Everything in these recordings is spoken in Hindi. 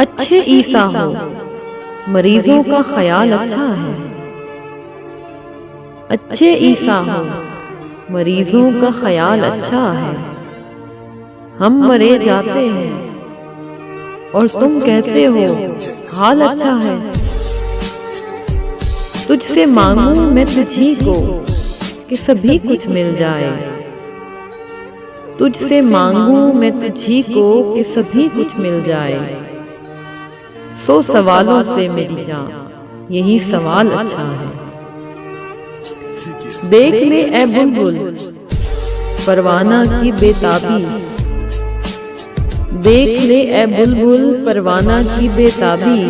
अच्छे ईसा हो, मरीजों का ख्याल अच्छा है। अच्छे ईसा हो, मरीजों का ख्याल अच्छा है। हम मरे जाते हैं और तुम कहते हो हाल अच्छा है। तुझसे मांगू मैं तुझी को कि सभी कुछ मिल जाए। तुझसे मांगू मैं तुझी को कि सभी कुछ मिल जाए। सौ सवालों से मेरी जान, यही सवाल अच्छा है। देख ले ए बुलबुल परवाना की बेताबी। देख ले ए बुलबुल परवाना की बेताबी।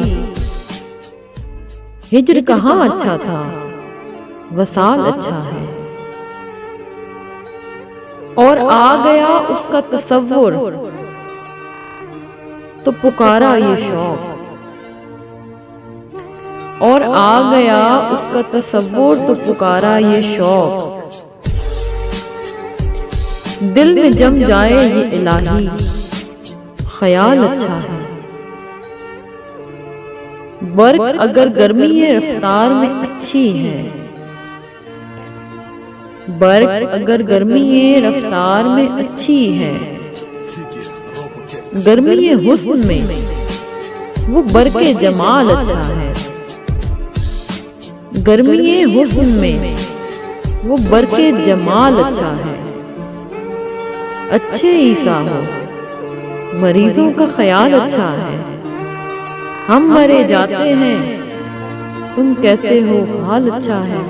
हिज्र कहाँ अच्छा था, वसाल अच्छा है। और आ गया उसका तसव्वुर तो पुकारा ये शौक। और आ गया उसका तसव्वुर तो पुकारा ये शौक। दिल में जम जाए ये इलाही ख्याल अच्छा है। बर्क अगर गर्मी रफ्तार में अच्छी है। बर्क अगर गर्मी रफ्तार में अच्छी है। गर्मी हुस्न में वो बरके जमाल अच्छा है। गर्मी हुस्न में वो बरके जमाल अच्छा है। अच्छे ईसा हो, मरीजों का ख्याल अच्छा है। हम मरे जाते हैं, तुम कहते हो हाल अच्छा है।